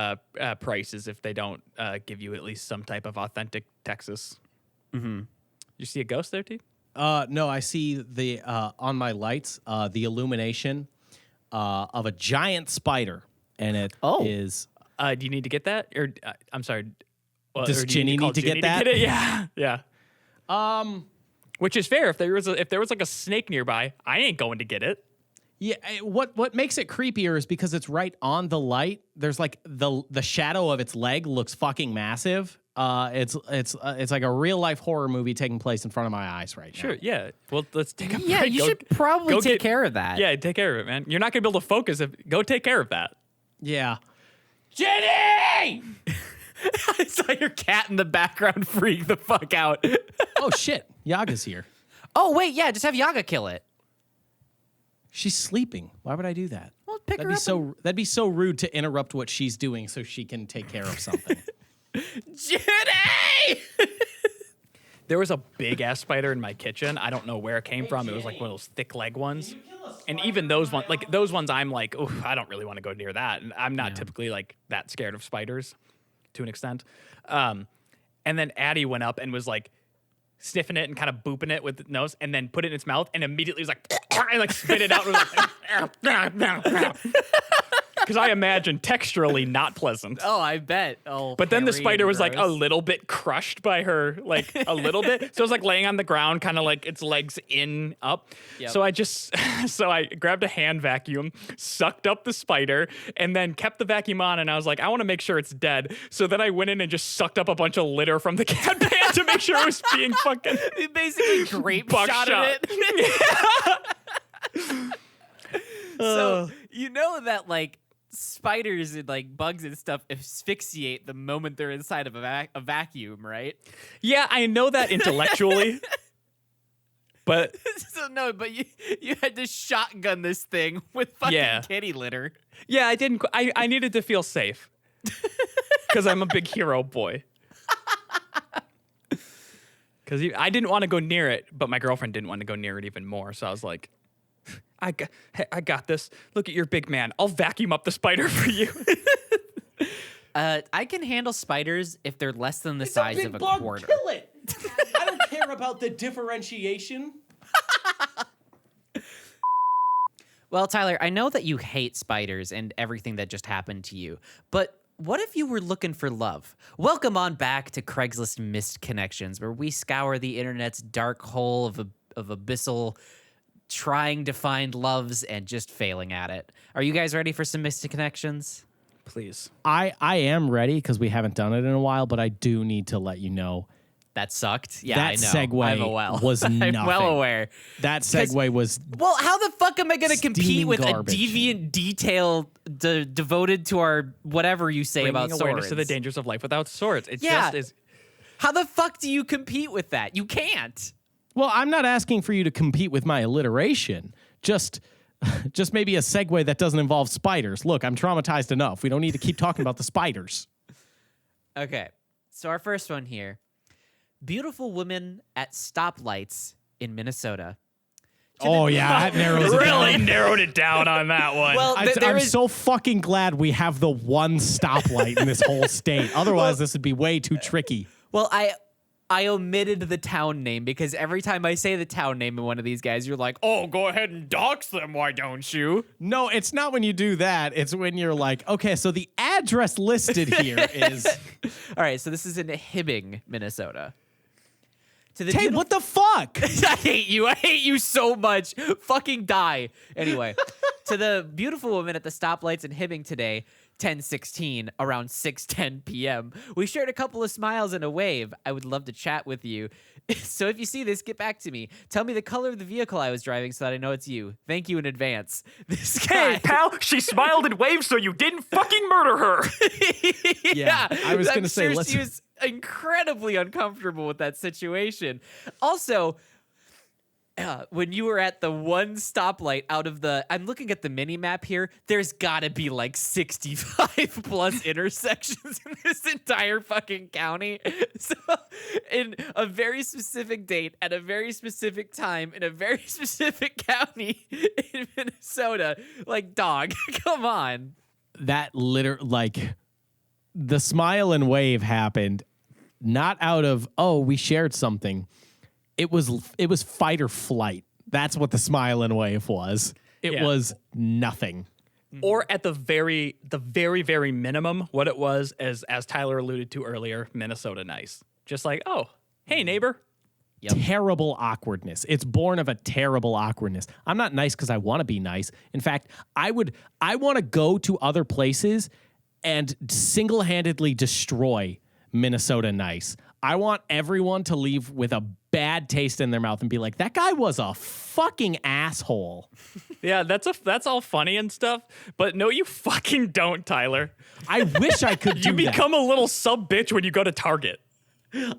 B: prices if they don't give you at least some type of authentic Texas. Mm-hmm. You see a ghost there, T?
C: No, I see the on my lights the illumination of a giant spider, and it is.
B: Do you need to get that? Or I'm sorry.
C: Does
B: or do you
C: Ginny
B: call
C: need to get
B: Ginny
C: that?
B: get it? Yeah, yeah. Which is fair. If there was like a snake nearby, I ain't going to get it.
C: Yeah, what makes it creepier is because it's right on the light. There's like the shadow of its leg looks fucking massive. It's like a real life horror movie taking place in front of my eyes right now.
B: Sure, yeah. Well, let's take a
A: Yeah,
B: break.
A: you should probably take care of that.
B: Yeah, take care of it, man. You're not gonna be able to focus go take care of that.
C: Yeah. Jenny!
A: I saw your cat in the background freak the fuck out.
C: Oh shit, Yaga's here.
A: Oh, wait, yeah, just have Yaga kill it.
C: She's sleeping. Why would I do that?
A: Well, pick
C: That'd
A: her
C: be
A: up.
C: that'd be so rude to interrupt what she's doing so she can take care of something.
A: Jenny!
B: There was a big ass spider in my kitchen. I don't know where it came from. It was like one of those thick leg ones. And even those ones, I'm like, oh, I don't really want to go near that. And I'm not typically like that scared of spiders to an extent. And then Addie went up and was like sniffing it and kind of booping it with the nose and then put it in its mouth and immediately was like, and like spit it out. And was like, because I imagine texturally not pleasant.
A: Oh, I bet. Oh,
B: But then the
A: hairy
B: spider
A: and
B: was like a
A: gross.
B: little bit crushed by her, like a little bit. So it was like laying on the ground, kind of like its legs up.
A: Yep.
B: So I grabbed a hand vacuum, sucked up the spider, and then kept the vacuum on. And I was like, I want to make sure it's dead. So then I went in and just sucked up a bunch of litter from the cat pan to make sure it was being fucking
A: It basically grape
B: buckshot.
A: shot it. So you know that like spiders and like bugs and stuff asphyxiate the moment they're inside of a vacuum, right?
B: Yeah, I know that intellectually. But
A: So no, but you had to shotgun this thing with fucking kitty litter.
B: yeah, I didn't. I needed to feel safe because I'm a big hero boy. Because I didn't want to go near it, but my girlfriend didn't want to go near it even more. So I was like, I got this. Look at your big man. I'll vacuum up the spider for you.
A: I can handle spiders if they're less than the size of a quarter.
C: Kill it. I don't care about the differentiation.
A: Well, Tyler, I know that you hate spiders and everything that just happened to you, but what if you were looking for love? Welcome on back to Craigslist Missed Connections, where we scour the internet's dark hole of abyssal, trying to find loves and just failing at it. Are you guys ready for some missed connections?
B: Please.
C: I am ready because we haven't done it in a while, but I do need to let you know
A: That sucked. Yeah,
C: that
A: I know.
C: segue
A: I'm
C: was
A: I'm
C: nothing.
A: well aware.
C: that segue was
A: Well, how the fuck am I going to compete
C: Steaming
A: with
C: garbage.
A: a deviant detail devoted to our whatever you say about
B: Bringing awareness
A: swords?
B: to the dangers of life without swords. It
A: Yeah.
B: just is.
A: How the fuck do you compete with that? You can't.
C: well. I'm not asking for you to compete with my alliteration. Just maybe a segue that doesn't involve spiders. Look, I'm traumatized enough. We don't need to keep talking about the spiders.
A: Okay. So our first one here. Beautiful women at stoplights in Minnesota.
C: Oh yeah, that narrows it
B: Really
C: down.
B: narrowed it down on that one.
A: Well,
C: I'm so fucking glad we have the one stoplight in this whole state. Otherwise, this would be way too tricky.
A: Well, I omitted the town name because every time I say the town name in one of these guys, you're like, oh, go ahead and dox them, why don't you?
C: No, it's not when you do that. It's when you're like, okay, so the address listed here is.
A: All right, so this is in Hibbing, Minnesota. To the
C: Hey, what the fuck?
A: I hate you. I hate you so much. Fucking die. Anyway, to the beautiful woman at the stoplights in Hibbing today, 10:16, around 6:10 p.m. We shared a couple of smiles and a wave. I would love to chat with you. So if you see this, get back to me. Tell me the color of the vehicle I was driving so that I know it's you. Thank you in advance. This guy.
B: hey, pal, she smiled and waved so you didn't fucking murder her.
A: Yeah,
C: I was
A: I'm
C: gonna say,
A: sure
C: let's-
A: she was incredibly uncomfortable with that situation. Also, when you were at the one stoplight out of the, I'm looking at the mini map here. There's got to be like 65 plus intersections in this entire fucking county. So, in a very specific date at a very specific time in a very specific county in Minnesota, like, dog, come on.
C: That the smile and wave happened not out of, oh, we shared something. It was fight or flight. That's what the smile and wave was. It
B: Yeah.
C: was nothing.
B: Or at the very, very minimum, what it was, as Tyler alluded to earlier, Minnesota nice. Just like, oh, hey, neighbor.
C: terrible awkwardness. It's born of a terrible awkwardness. I'm not nice because I want to be nice. In fact, I want to go to other places and single-handedly destroy Minnesota nice. I want everyone to leave with a bad taste in their mouth and be like, that guy was a fucking asshole.
B: Yeah, that's all funny and stuff, but no, you fucking don't, Tyler.
C: I wish I could do
B: You become a little sub bitch when you go to Target.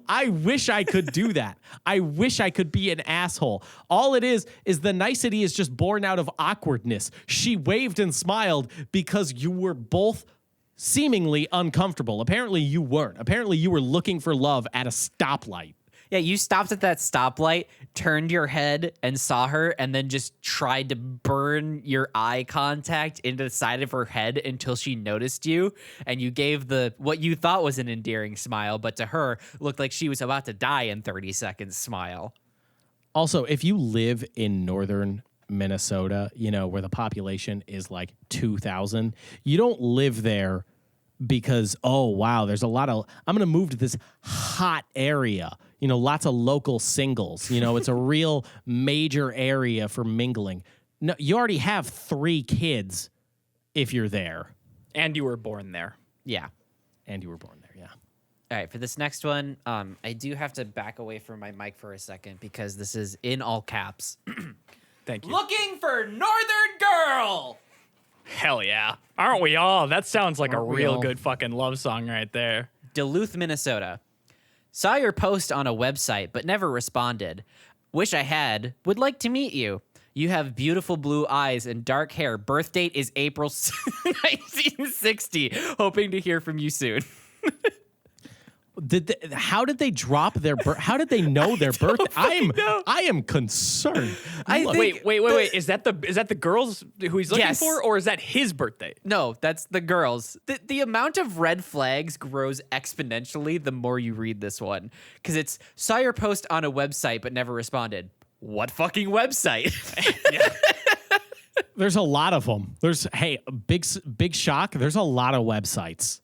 C: I wish I could do that. I wish I could be an asshole. All it is the nicety is just born out of awkwardness. She waved and smiled because you were both seemingly uncomfortable. Apparently you weren't. Apparently you were looking for love at a stoplight.
A: Yeah, you stopped at that stoplight, turned your head and saw her, and then just tried to burn your eye contact into the side of her head until she noticed you. And you gave what you thought was an endearing smile, but to her looked like she was about to die in 30 seconds smile.
C: Also, if you live in northern Minnesota, where the population is like 2,000, you don't live there because, oh, wow, there's a lot of, I'm going to move to this hot area. Lots of local singles. It's a real major area for mingling. No, you already have 3 kids if you're there.
B: And you were born there.
A: Yeah.
C: And you were born there, yeah.
A: All right, for this next one, I do have to back away from my mic for a second because this is in all caps.
B: Thank you.
A: Looking for Northern Girl!
B: Hell yeah. Aren't we all? That sounds like
C: Aren't
B: a
C: we
B: real
C: all?
B: good fucking love song right there.
A: Duluth, Minnesota. Saw your post on a website, but never responded. Wish I had. Would like to meet you. You have beautiful blue eyes and dark hair. Birth date is April 1960. Hoping to hear from you soon.
C: How did they drop their birth? How did they know their birth? I am concerned.
B: Wait. Is that the girls who he's looking
A: Yes.
B: for, or is that his birthday?
A: No, that's the girls. The amount of red flags grows exponentially the more you read this one. Because it's, saw your post on a website but never responded. What fucking website?
C: There's a lot of them. Big shock. There's a lot of websites.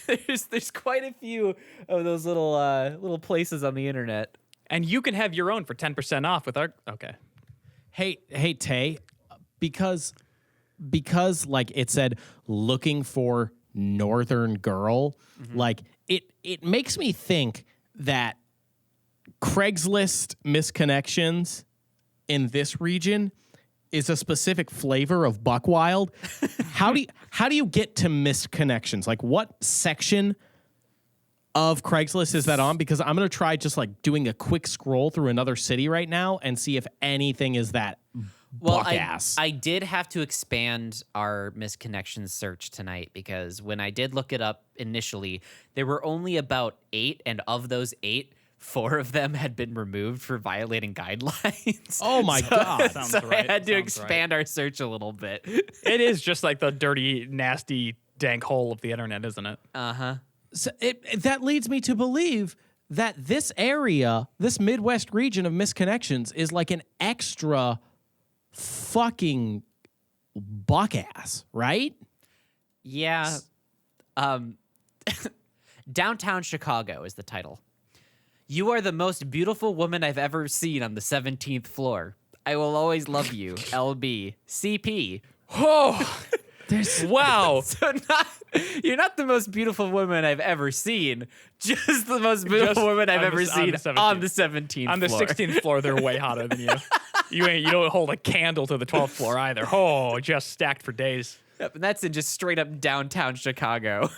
A: There's quite a few of those little places on the internet.
B: And you can have your own for 10% off with our... Okay.
C: Hey, Tay, because like it said, looking for Northern Girl, like it makes me think that Craigslist misconnections in this region is a specific flavor of buck wild. How do you get to misconnections? Like what section of Craigslist is that on? Because I'm going to try just like doing a quick scroll through another city right now and see if anything is that buck ass.
A: I did have to expand our misconnections search tonight because when I did look it up initially, there were only about 8, and of those 8, 4 of them had been removed for violating guidelines.
C: Oh my God.
B: Sounds
A: So
B: right.
A: I had to
B: Sounds
A: expand our search a little bit.
B: It is just like the dirty, nasty, dank hole of the internet, isn't it?
A: Uh-huh.
C: So that leads me to believe that this area, this Midwest region of misconnections, is like an extra fucking buck ass, right?
A: Yeah. Downtown Chicago is the title. You are the most beautiful woman I've ever seen on the 17th floor. I will always love you. LB. CP.
B: Oh, wow.
A: So you're not the most beautiful woman I've ever seen, just the most beautiful woman I've ever seen on the 17th floor.
B: On the 16th floor, they're way hotter than you. You don't hold a candle to the 12th floor either. Oh, just stacked for days.
A: Yep, and that's in just straight up downtown Chicago.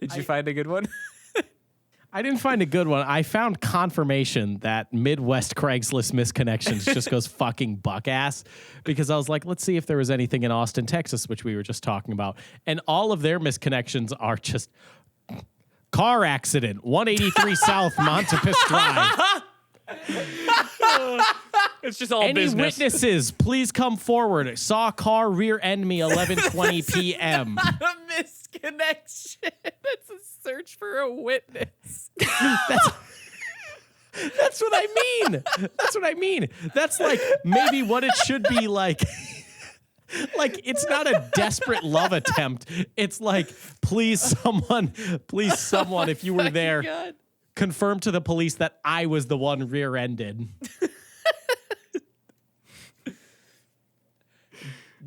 A: Did you find a good one?
C: I didn't find a good one. I found confirmation that Midwest Craigslist misconnections just goes fucking buck ass, because I was like, let's see if there was anything in Austin, Texas, which we were just talking about. And all of their misconnections are just car accident, 183 South Montepus Drive.
B: It's just all
C: Any
B: business.
C: witnesses, please come forward. Saw car rear end me 11:20 p.m.
A: A misconnection. That's a search for a witness.
C: That's what I mean. That's what I mean. That's like maybe what it should be like. Like, it's not a desperate love attempt. It's like, please someone, if you were there,
A: God.
C: confirm to the police that I was the one rear-ended.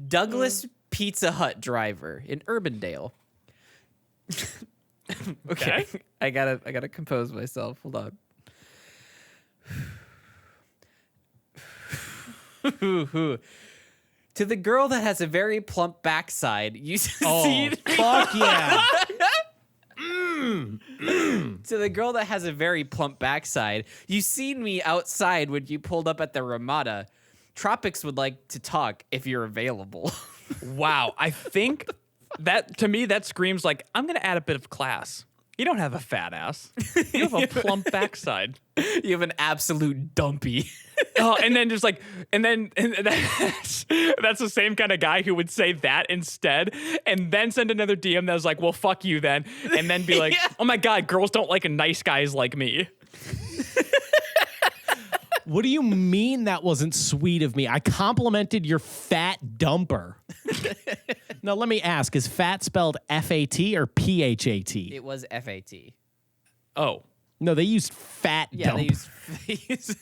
A: Douglas Pizza Hut driver in Urbandale. Okay. I gotta compose myself. Hold on. To the girl that has a very plump backside, you see.
C: Fuck yeah.
A: To the girl that has a very plump backside, you seen me outside when you pulled up at the Ramada. Tropics would like to talk if you're available.
B: Wow. I think that, to me, that screams like, I'm going to add a bit of class. You don't have a fat ass. You have a plump backside.
A: You have an absolute dumpy.
B: Oh, and then just like, and that's the same kind of guy who would say that instead, and then send another DM that was like, well, fuck you then, and then be like, oh my God, girls don't like nice guys like me.
C: What do you mean that wasn't sweet of me? I complimented your fat dumper. Now, let me ask, is fat spelled F-A-T or P-H-A-T?
A: It was F-A-T.
B: Oh.
C: No, they used fat
A: Yeah,
C: dump,
A: they use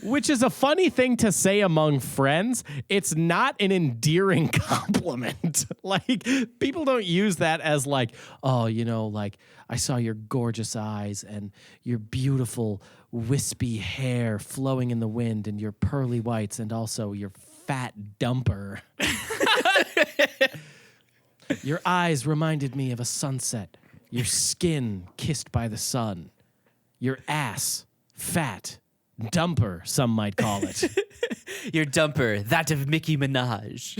C: which is a funny thing to say among friends. It's not an endearing compliment. Like, people don't use that as like, oh, you know, like, I saw your gorgeous eyes and your beautiful wispy hair flowing in the wind and your pearly whites and also your fat dumper. Your eyes reminded me of a sunset. Your skin kissed by the sun. Your ass fat. Dumper, some might call it.
A: Your dumper, that of Mickey Minaj.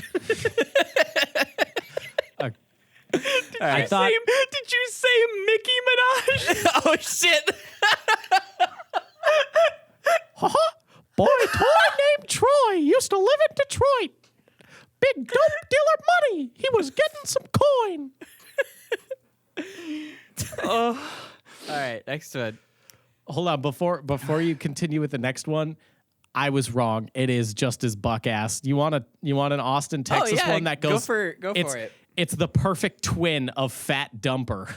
B: Did you say Mickey Minaj?
A: Oh, shit.
C: Boy toy named Troy used to live in Detroit. Big dope dealer money. He was getting some coin.
A: All right, next one.
C: Hold on, before you continue with the next one, I was wrong. It is just as buck ass. You want an Austin, Texas one that goes
A: go for it.
C: It's the perfect twin of fat dumper.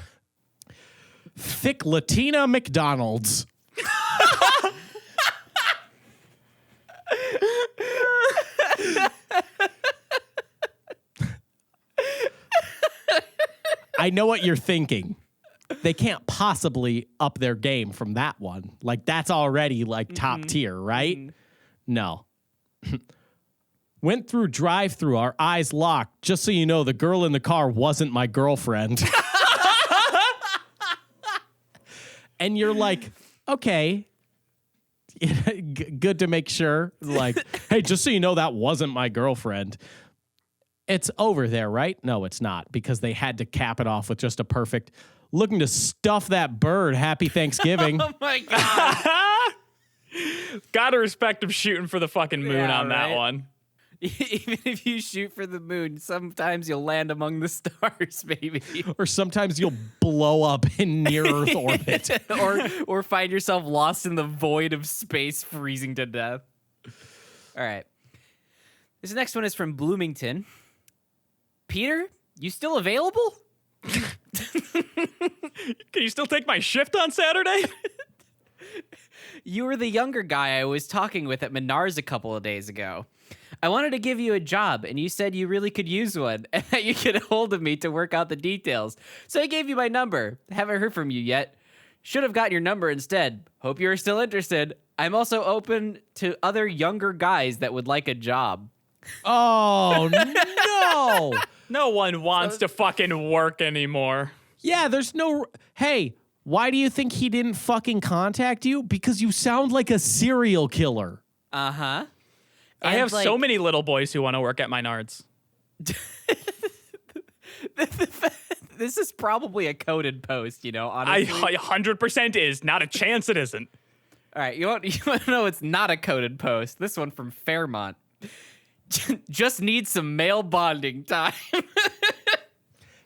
C: Thick Latina McDonald's. I know what you're thinking. They can't possibly up their game from that one. Like, that's already like top tier, right? No. Went through drive-through, our eyes locked. Just so you know, the girl in the car wasn't my girlfriend. And you're like, okay, good to make sure. Like, hey, just so you know, that wasn't my girlfriend. It's over there, right? No, it's not, because they had to cap it off with just a perfect, looking to stuff that bird. Happy Thanksgiving.
A: Oh, my God.
B: Gotta respect him shooting for the fucking moon
A: Yeah,
B: on that
A: right?
B: one.
A: Even if you shoot for the moon, sometimes you'll land among the stars, baby.
C: Or sometimes you'll blow up in near-Earth orbit.
A: or find yourself lost in the void of space, freezing to death. All right. This next one is from Bloomington. Peter, you still available?
B: Can you still take my shift on Saturday?
A: You were the younger guy I was talking with at Menards a couple of days ago. I wanted to give you a job, and you said you really could use one, and that you could hold of me to work out the details. So I gave you my number. Haven't heard from you yet. Should have gotten your number instead. Hope you are still interested. I'm also open to other younger guys that would like a job.
C: Oh, no.
B: No one wants to fucking work anymore.
C: Yeah, there's no... Hey, why do you think he didn't fucking contact you? Because you sound like a serial killer.
A: Uh-huh.
B: I have so many little boys who want to work at Menards.
A: This is probably a coded post, you know, honestly.
B: I 100% is. Not a chance it isn't.
A: All right, you want to know it's not a coded post? This one from Fairmont. Just need some male bonding time.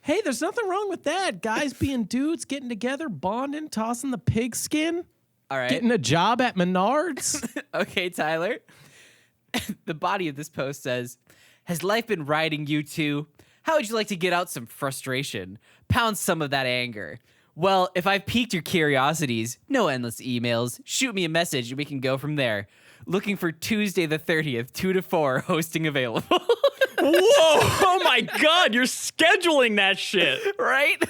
C: Hey, there's nothing wrong with that. Guys being dudes, getting together, bonding, tossing the pigskin,
A: All right.
C: getting a job at Menards.
A: Okay, Tyler. The body of this post says, Has life been riding you too? How would you like to get out some frustration? Pound some of that anger. Well, if I've piqued your curiosities, no endless emails. Shoot me a message and we can go from there. Looking for Tuesday the 30th, 2 to 4, hosting available.
B: Whoa! Oh my God, you're scheduling that shit.
A: Right?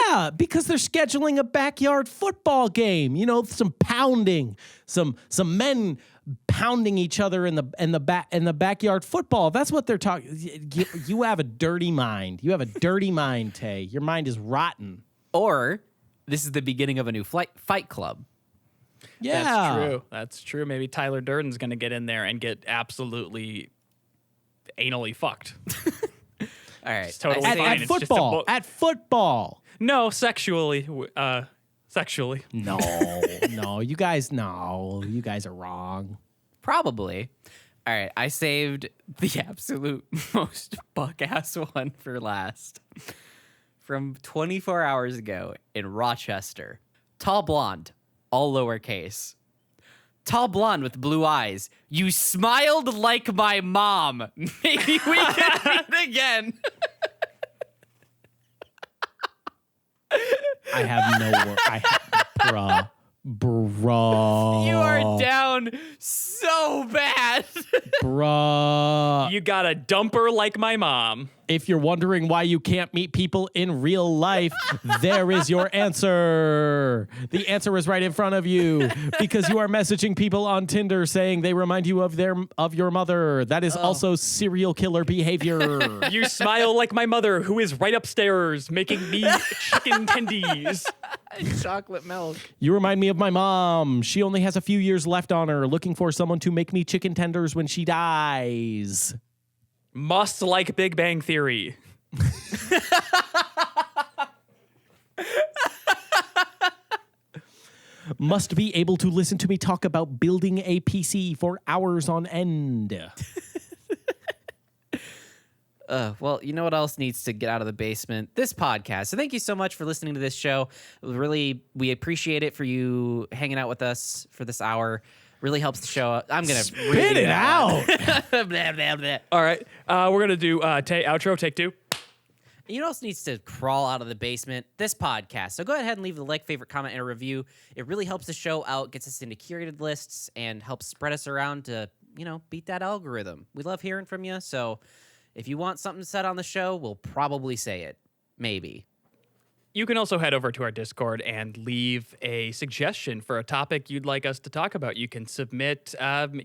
C: Yeah, because they're scheduling a backyard football game. You know, some pounding, some men pounding each other in the backyard football. That's what they're talking. You have a dirty mind. You have a dirty mind, Tay. Your mind is rotten.
A: Or this is the beginning of a new fight club.
C: Yeah,
B: That's true. Maybe Tyler Durden's going to get in there and get absolutely anally fucked.
A: All right.
B: It's totally
A: I
B: fine.
C: At
B: It's just a
C: football. At football.
B: No, sexually. Sexually.
C: No, you guys are wrong.
A: Probably. All right. I saved the absolute most buck-ass one for last. From 24 hours ago in Rochester. Tall blonde, all lowercase. Tall blonde with blue eyes. You smiled like my mom. Maybe we can meet again.
C: I have no word. Bruh.
A: You are down so bad.
C: Bruh.
B: You got a dumper like my mom.
C: If you're wondering why you can't meet people in real life, there is your answer. The answer is right in front of you because you are messaging people on Tinder saying they remind you of your mother. That is also serial killer behavior.
B: You smile like my mother, who is right upstairs making me chicken tendies.
A: Chocolate milk.
C: You remind me of my mom. She only has a few years left on her, looking for someone to make me chicken tenders when she dies.
B: Must like Big Bang Theory.
C: Must be able to listen to me talk about building a PC for hours on end.
A: Well, you know what else needs to get out of the basement? This podcast. So thank you so much for listening to this show. Really, we appreciate it for you hanging out with us for this hour. Really helps the show. I'm going to
C: Spit it out.
A: Blah, blah, blah.
B: All right. We're going to do outro, take 2.
A: You know what else needs to crawl out of the basement? This podcast. So go ahead and leave the like, favorite, comment, and a review. It really helps the show out, gets us into curated lists, and helps spread us around to, beat that algorithm. We love hearing from you. So if you want something said on the show, we'll probably say it. Maybe.
B: You can also head over to our Discord and leave a suggestion for a topic you'd like us to talk about. You can submit,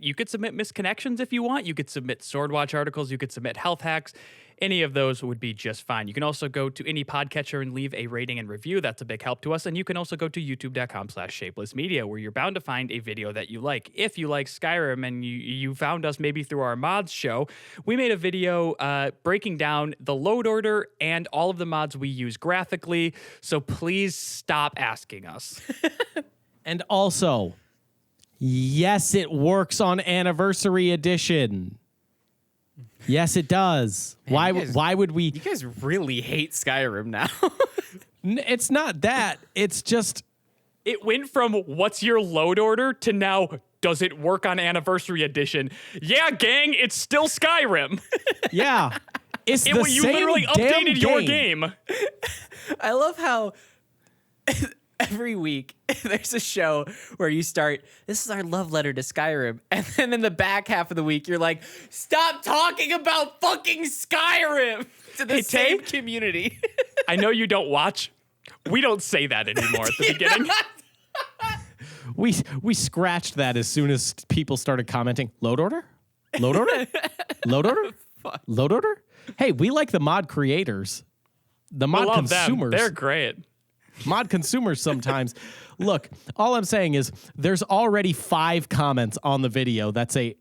B: you could submit misconnections if you want. You could submit Swordwatch articles. You could submit health hacks. Any of those would be just fine. You can also go to any podcatcher and leave a rating and review. That's a big help to us. And you can also go to youtube.com/shapelessmedia, where you're bound to find a video that you like. If you like Skyrim and you found us maybe through our mods show, we made a video breaking down the load order and all of the mods we use graphically. So please stop asking us.
C: And also, yes, it works on Anniversary Edition. Yes, it does.
A: Man,
C: why would we?
A: You guys really hate Skyrim now.
C: It's not that. It's just
B: It went from what's your load order to now does it work on Anniversary Edition? Yeah, gang, it's still Skyrim.
C: yeah. It's the
B: You
C: same
B: literally
C: damn
B: updated your game.
A: I love how every week there's a show where you start, this is our love letter to Skyrim. And then in the back half of the week, you're like, stop talking about fucking Skyrim to the same community.
B: I know you don't watch. We don't say that anymore at the beginning.
C: we scratched that as soon as people started commenting. Load order? Load order? Load order? Load order? Hey, we like the mod creators. The mod
B: love
C: consumers.
B: them. They're great.
C: Mod consumers sometimes. Look, all I'm saying is there's already 5 comments on the video that say,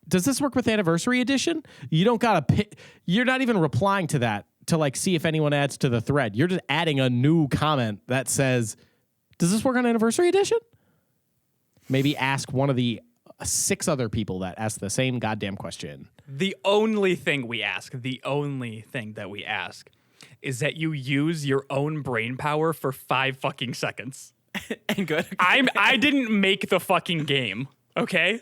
C: does this work with Anniversary Edition? You don't gotta you're not even replying to that to see if anyone adds to the thread. You're just adding a new comment that says, does this work on Anniversary Edition? Maybe ask one of the 6 other people that ask the same goddamn question.
B: The only thing that we ask is that you use your own brain power for 5 fucking seconds.
A: And good.
B: I didn't make the fucking game, okay?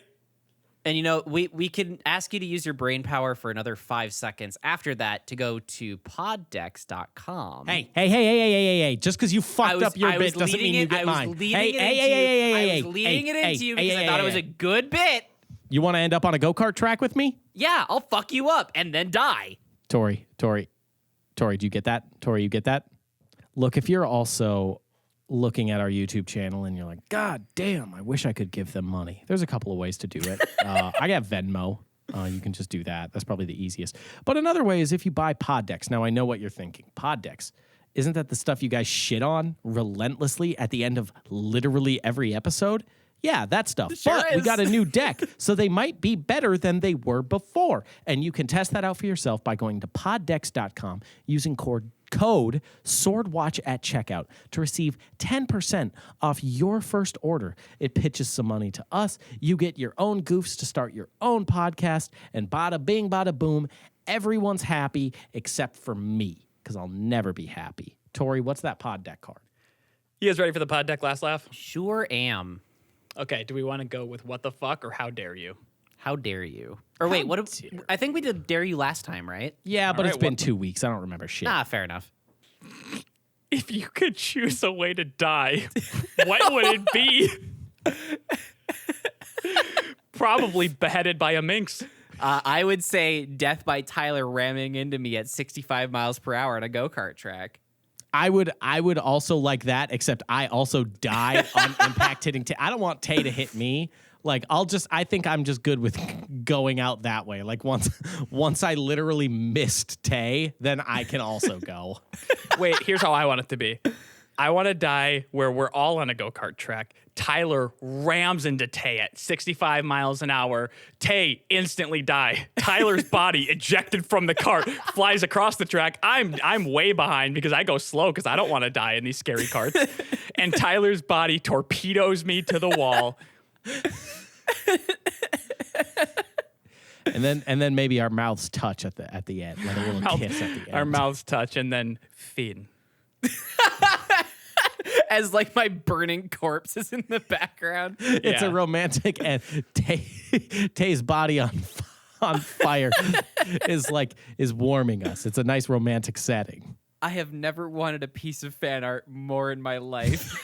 A: And we can ask you to use your brain power for another 5 seconds after that to go to poddex.com.
C: Hey. Just because you fucked up your bit doesn't mean you get mine.
A: I was leading it into you because I thought it was a good bit.
C: You want to end up on a go-kart track with me?
A: Yeah, I'll fuck you up and then die.
C: Tori, do you get that? Tori, you get that? Look, if you're also looking at our YouTube channel and you're like, God damn, I wish I could give them money. There's a couple of ways to do it. I got Venmo. You can just do that. That's probably the easiest. But another way is if you buy Poddex. Now, I know what you're thinking. Poddex. Isn't that the stuff you guys shit on relentlessly at the end of literally every episode? Yeah, that stuff.
A: Sure
C: But we
A: is.
C: got a new deck, so they might be better than they were before. And you can test that out for yourself by going to poddex.com using code SWORDWATCH at checkout to receive 10% off your first order. It pitches some money to us. You get your own goofs to start your own podcast, and bada bing, bada boom, everyone's happy except for me, because I'll never be happy. Tori, what's that pod deck card?
B: You guys ready for the pod deck last laugh?
A: Sure am.
B: Okay, do we want to go with what the fuck or how dare you?
A: How dare you? Or wait, I think we did dare you last time, right?
C: Yeah, but
B: right,
C: it's been 2 weeks. I don't remember shit.
A: Fair enough.
B: If you could choose a way to die, what would it be? Probably beheaded by a minx.
A: I would say death by Tyler ramming into me at 65 miles per hour on a go-kart track.
C: I would also like that, except I also die on impact hitting Tay. I don't want Tay to hit me. Like I think I'm just good with going out that way. Like once I literally missed Tay, then I can also go.
B: Wait, here's how I want it to be. I want to die where we're all on a go-kart track. Tyler rams into Tay at 65 miles an hour. Tay instantly die. Tyler's body ejected from the cart, flies across the track. I'm way behind because I go slow because I don't want to die in these scary carts. And Tyler's body torpedoes me to the wall.
C: And then maybe our mouths touch at the end, like a little kiss at the end.
B: Our mouths touch and then feed.
A: As like my burning corpse is in the background.
C: It's a
B: Yeah.
C: romantic, and Tay's body on fire is warming us. It's a nice romantic setting.
A: I have never wanted a piece of fan art more in my life.